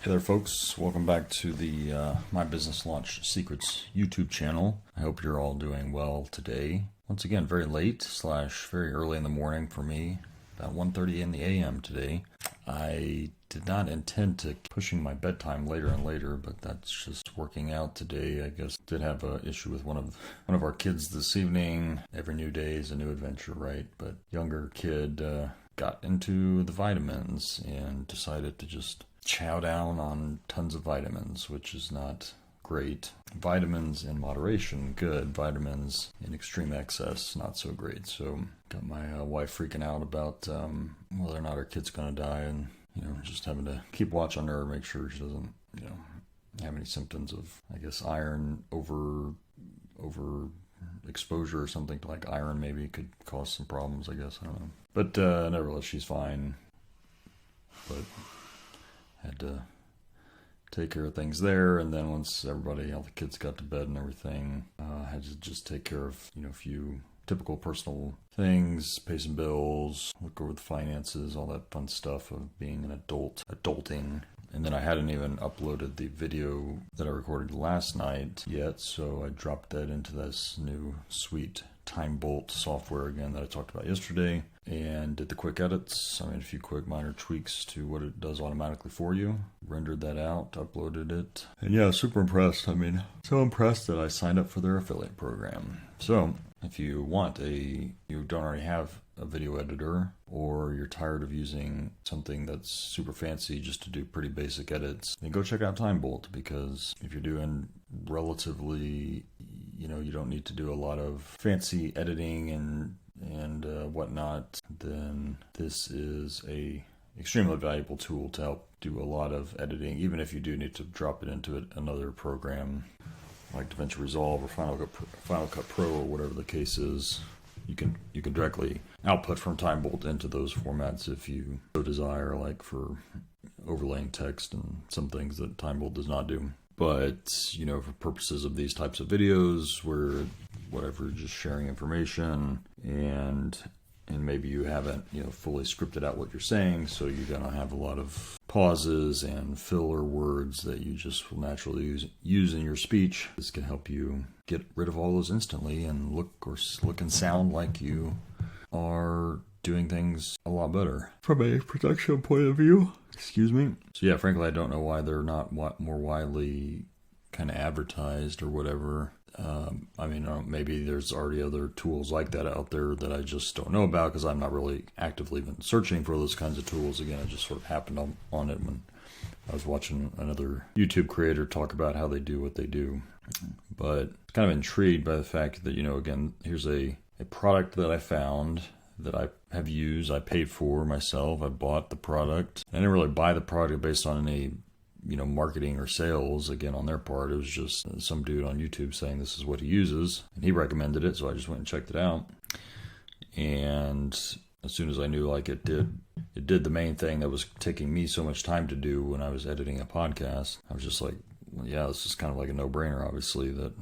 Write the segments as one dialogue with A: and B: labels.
A: Hey there folks, welcome back to the My Business Launch Secrets YouTube channel. I hope you're all doing well today. Once again, very late / very early in the morning for me, about 1:30 in the a.m. today. I did not intend to pushing my bedtime later and later, but that's just working out today. I guess did have an issue with one of our kids this evening. Every new day is a new adventure, right? But younger kid got into the vitamins and decided to just chow down on tons of vitamins, which is not great. Vitamins in moderation, good. Vitamins in extreme excess, not so great. So got my wife freaking out about whether or not her kid's going to die, and just having to keep watch on her, make sure she doesn't have any symptoms of, I guess, iron over exposure or something. Like iron maybe could cause some problems, I guess. I don't know. But nevertheless, she's fine. But had to take care of things there, and then once all the kids got to bed and everything, had to just take care of a few typical personal things, pay some bills, look over the finances, all that fun stuff of being an adulting. And then I hadn't even uploaded the video that I recorded last night yet, so I dropped that into this new sweet TIMEBOLT software again that I talked about yesterday, and did the quick edits. I made a few quick minor tweaks to what it does automatically for you. Rendered that out, uploaded it. And yeah, super impressed. So impressed that I signed up for their affiliate program. So if you don't already have a video editor, or you're tired of using something that's super fancy just to do pretty basic edits, then go check out TIMEBOLT, because if you're doing relatively, you don't need to do a lot of fancy editing and whatnot, then this is a extremely valuable tool to help do a lot of editing, even if you do need to drop it into another program like DaVinci Resolve or Final Cut Pro or whatever the case is. You can directly output from TIMEBOLT into those formats if you so desire, like for overlaying text and some things that TIMEBOLT does not do. But, for purposes of these types of videos where just sharing information and maybe you haven't, fully scripted out what you're saying, so you're going to have a lot of pauses and filler words that you just will naturally use in your speech. This can help you get rid of all those instantly and look and sound like you are doing things a lot better from a production point of view. Excuse me. So yeah, frankly, I don't know why they're not more widely kind of advertised or whatever. Maybe there's already other tools like that out there that I just don't know about, because I'm not really actively even searching for those kinds of tools. Again, I just sort of happened on it when I was watching another YouTube creator talk about how they do what they do. But kind of intrigued by the fact that, again, here's a product that I found that I have used. I paid for myself. I bought the product. I didn't really buy the product based on any marketing or sales, again, on their part. It was just some dude on YouTube saying this is what he uses, and he recommended it, so I just went and checked it out. And as soon as I knew, it did the main thing that was taking me so much time to do when I was editing a podcast, I was just like, well, yeah, this is kind of like a no-brainer, obviously, that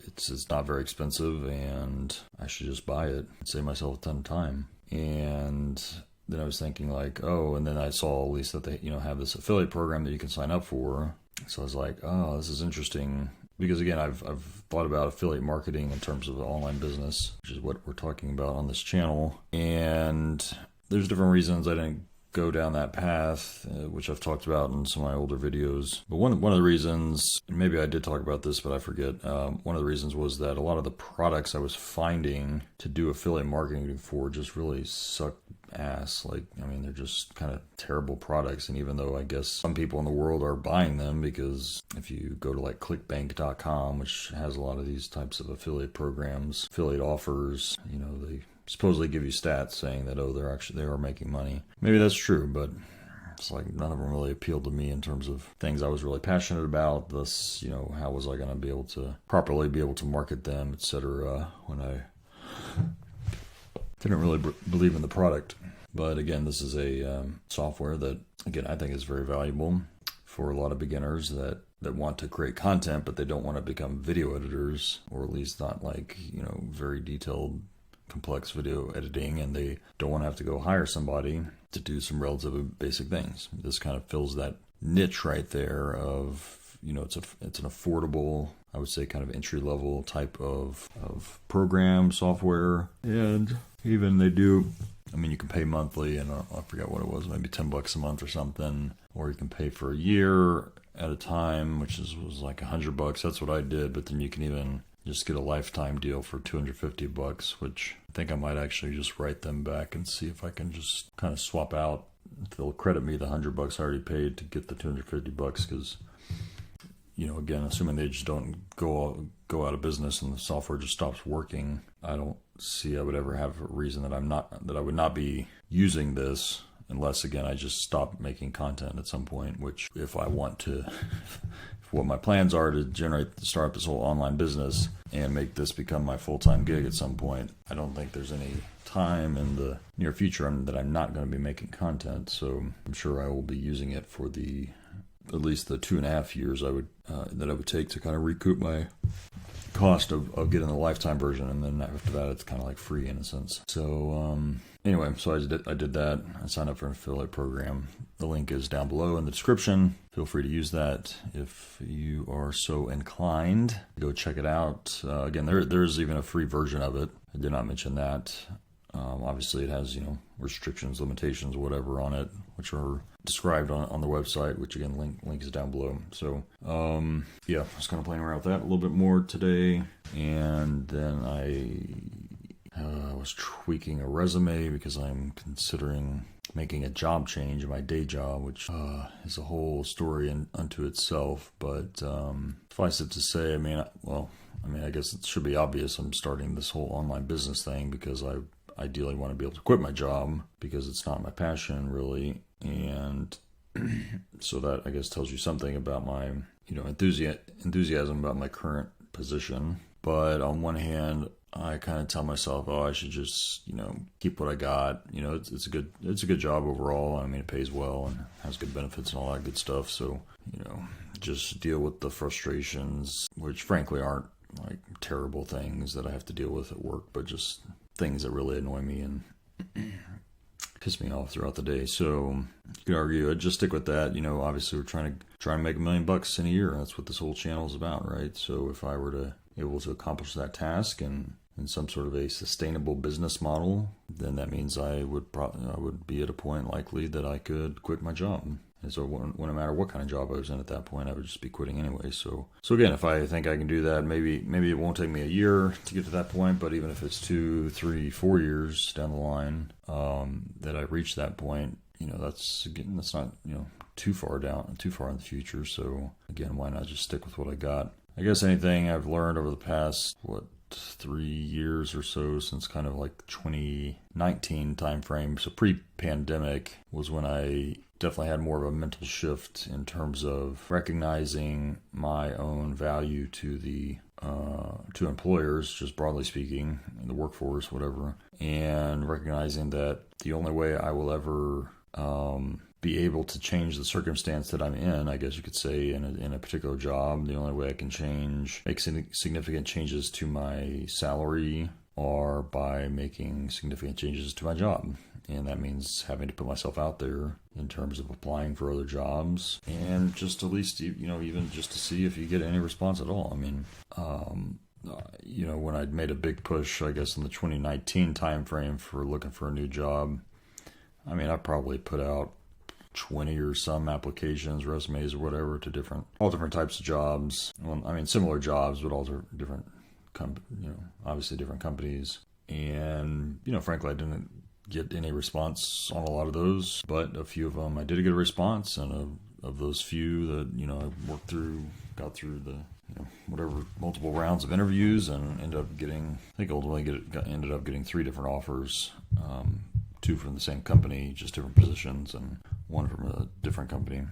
A: it's not very expensive, and I should just buy it and save myself a ton of time. And then I was thinking and then I saw at least that they, have this affiliate program that you can sign up for. So I was like, oh, this is interesting. Because again, I've thought about affiliate marketing in terms of online business, which is what we're talking about on this channel. And there's different reasons I didn't go down that path, which I've talked about in some of my older videos. But one of the reasons, maybe I did talk about this, but I forget. One of the reasons was that a lot of the products I was finding to do affiliate marketing for just really suck ass. They're just kind of terrible products. And even though I guess some people in the world are buying them, because if you go to clickbank.com, which has a lot of these types of affiliate programs, affiliate offers, they supposedly give you stats saying that, they are making money. Maybe that's true, but it's none of them really appealed to me in terms of things I was really passionate about. Thus, how was I going to be able to properly market them, etc., when I didn't really believe in the product. But again, this is a software that, again, I think is very valuable for a lot of beginners that want to create content, but they don't want to become video editors, or at least not very detailed, complex video editing, and they don't want to have to go hire somebody to do some relatively basic things. This kind of fills that niche right there of, it's an affordable, I would say, kind of entry level type of program software. And even they do, you can pay monthly, and I forget what it was, maybe $10 a month or something, or you can pay for a year at a time, which was like $100. That's what I did. But then you can even just get a lifetime deal for $250, which I think I might actually just write them back and see if I can just kind of swap out. They'll credit me the $100 I already paid to get the $250, because, again, assuming they just don't go out of business and the software just stops working, I don't see I would ever have a reason that I would not be using this, unless, again, I just stop making content at some point, which if I want to, what my plans are to start up this whole online business and make this become my full-time gig at some point, I don't think there's any time in the near future that I'm not going to be making content. So I'm sure I will be using it for at least the 2.5 years that I would take to kind of recoup my cost of getting the lifetime version, and then after that it's kind of like free in a sense. So anyway, so I did that. I signed up for an affiliate program. The link is down below in the description. Feel free to use that if you are so inclined. Go check it out. Again, there's even a free version of it. I did not mention that. Obviously it has, restrictions, limitations, whatever on it, which are described on the website, which again, link is down below. So, yeah, I was kind of playing around with that a little bit more today. And then I was tweaking a resume because I'm considering making a job change in my day job, which is a whole story unto itself. But suffice it to say, I guess it should be obvious I'm starting this whole online business thing because I ideally want to be able to quit my job because it's not my passion really. And so that, I guess, tells you something about my, enthusiasm about my current position. But on one hand, I kind of tell myself, I should just, keep what I got. It's a good job overall. It pays well and has good benefits and all that good stuff. So, just deal with the frustrations, which frankly aren't like terrible things that I have to deal with at work, but just things that really annoy me and piss me off throughout the day. So you could argue I'd just stick with that. Obviously we're trying to make $1 million in a year. That's what this whole channel is about, right? So if I were able to accomplish that task and in some sort of a sustainable business model, then that means I would be at a point likely that I could quit my job. And so no matter what kind of job I was in at that point, I would just be quitting anyway. So again, if I think I can do that, maybe it won't take me a year to get to that point, but even if it's 2, 3, 4 years down the line, that I reach that point, that's not, too far in the future. So again, why not just stick with what I got? I guess anything I've learned over the past, 3 years or so, since kind of like 2019 timeframe, so pre-pandemic, was when I definitely had more of a mental shift in terms of recognizing my own value to employers, just broadly speaking, in the workforce, whatever, and recognizing that the only way I will ever be able to change the circumstance that I'm in, I guess you could say, in a particular job, the only way I can make significant changes to my salary are by making significant changes to my job. And that means having to put myself out there in terms of applying for other jobs and just at least, even just to see if you get any response at all. When I'd made a big push, I guess, in the 2019 timeframe for looking for a new job, I probably put out 20 or some applications, resumes or whatever, to all different types of jobs. Well, similar jobs, but all different, obviously different companies. And, frankly, I didn't get any response on a lot of those, but a few of them I did get a response, and of those few that, I got through the, multiple rounds of interviews and ended up getting 3 different offers, 2 from the same company, just different positions, and 1 from a different company.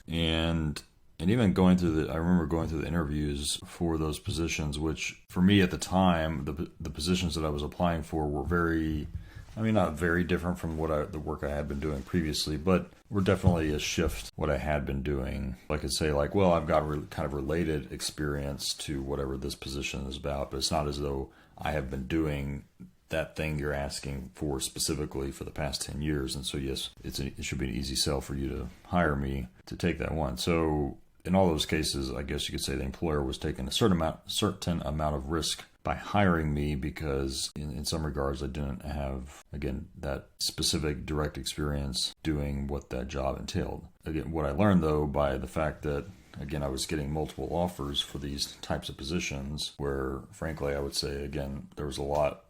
A: And even I remember going through the interviews for those positions, which for me at the time, the positions that I was applying for were very, not very different from the work I had been doing previously, but were definitely a shift what I had been doing. I could say I've got kind of related experience to whatever this position is about, but it's not as though I have been doing that thing you're asking for specifically for the past 10 years. And so, yes, it should be an easy sell for you to hire me to take that one. So in all those cases, I guess you could say the employer was taking a certain amount of risk by hiring me, because in some regards I didn't have, again, that specific direct experience doing what that job entailed. Again, what I learned though, by the fact that, again, I was getting multiple offers for these types of positions, where frankly I would say, again, there was a lot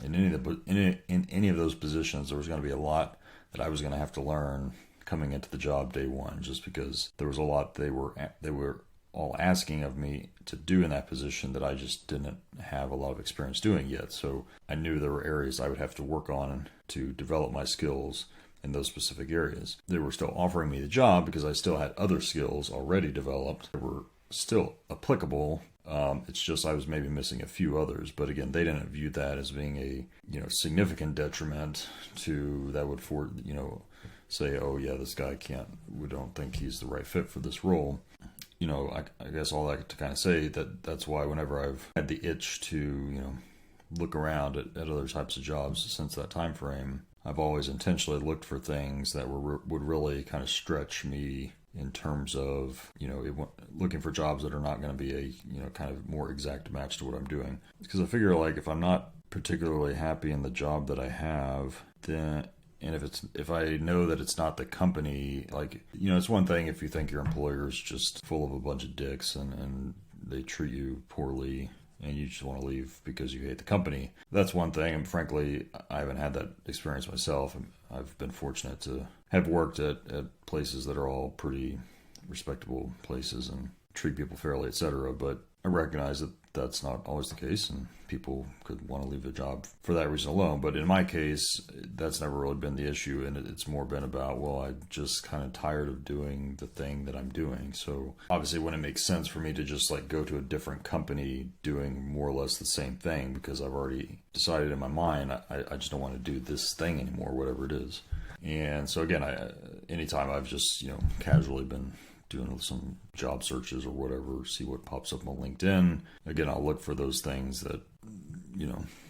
A: in any of those positions. There was going to be a lot that I was going to have to learn coming into the job day one, just because there was a lot they were all asking of me to do in that position that I just didn't have a lot of experience doing yet. So I knew there were areas I would have to work on to develop my skills in those specific areas. They were still offering me the job because I still had other skills already developed that were still applicable. It's just I was maybe missing a few others. But again, they didn't view that as being a significant detriment to that would say, oh yeah, this guy we don't think he's the right fit for this role. I guess all that to kind of say that's why whenever I've had the itch to, look around at other types of jobs since that time frame, I've always intentionally looked for things that would really kind of stretch me in terms of, looking for jobs that are not going to be a, kind of more exact match to what I'm doing. Because I figure, like, if I'm not particularly happy in the job that I have, then, and if I know that it's not the company, like, it's one thing if you think your employer is just full of a bunch of dicks and they treat you poorly and you just want to leave because you hate the company. That's one thing. And frankly, I haven't had that experience myself. I've been fortunate to have worked at places that are all pretty respectable places and treat people fairly, etc. But I recognize that that's not always the case, and people could want to leave a job for that reason alone. But in my case, that's never really been the issue, and it's more been about, well, I'm just kind of tired of doing the thing that I'm doing. So obviously, when it makes sense for me to just like go to a different company doing more or less the same thing, because I've already decided in my mind I just don't want to do this thing anymore, whatever it is. And so again, anytime I've just casually been doing some job searches or whatever, see what pops up on LinkedIn. Again, I'll look for those things that,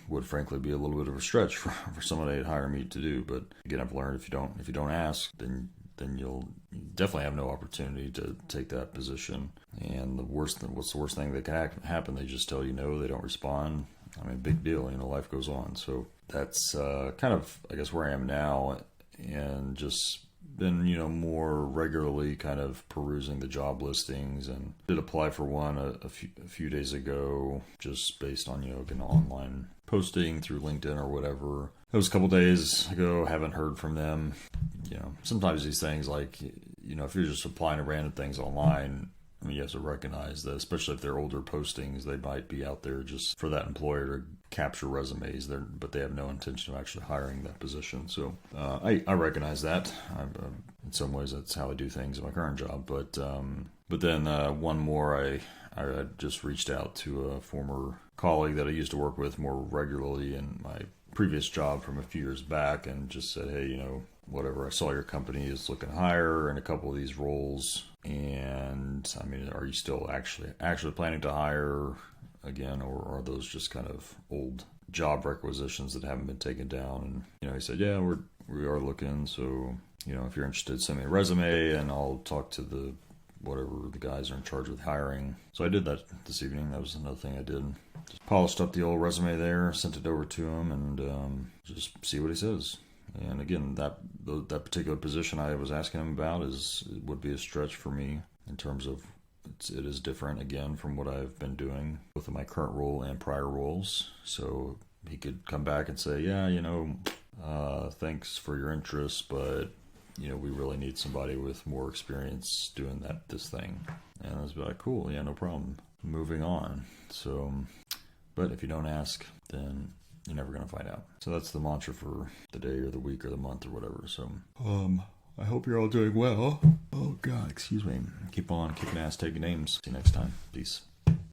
A: would frankly be a little bit of a stretch for somebody to hire me to do. But again, I've learned if you don't ask, then you'll definitely have no opportunity to take that position. And what's the worst thing that can happen? They just tell you no, they don't respond. I mean, big deal, life goes on. So that's kind of, I guess, where I am now, and just been, more regularly kind of perusing the job listings, and did apply for one a few days ago, just based on, an online posting through LinkedIn or whatever. It was a couple days ago, haven't heard from them. Sometimes these things, like, if you're just applying to random things online, I mean, you have to recognize that, especially if they're older postings, they might be out there just for that employer to capture resumes, but they have no intention of actually hiring that position. So I recognize that. In some ways, that's how I do things in my current job. But then one more, I had just reached out to a former colleague that I used to work with more regularly in my previous job from a few years back, and just said, hey, whatever, I saw your company is looking to hire in a couple of these roles. And I mean, are you still actually planning to hire again, or are those just kind of old job requisitions that haven't been taken down? And he said, yeah, we are looking. So if you're interested, send me a resume, and I'll talk to the guys are in charge of hiring. So I did that this evening. That was another thing I did. Just polished up the old resume there, sent it over to him, and just see what he says. And again, that particular position I was asking him about would be a stretch for me in terms of it is different, again, from what I've been doing, both in my current role and prior roles. So he could come back and say, yeah, thanks for your interest, but we really need somebody with more experience doing this thing. And I was like, cool, yeah, no problem. Moving on. So, but if you don't ask, then you're never going to find out. So that's the mantra for the day or the week or the month or whatever. So, I hope you're all doing well. Oh God, excuse me. Keep on kicking ass, taking names. See you next time. Peace.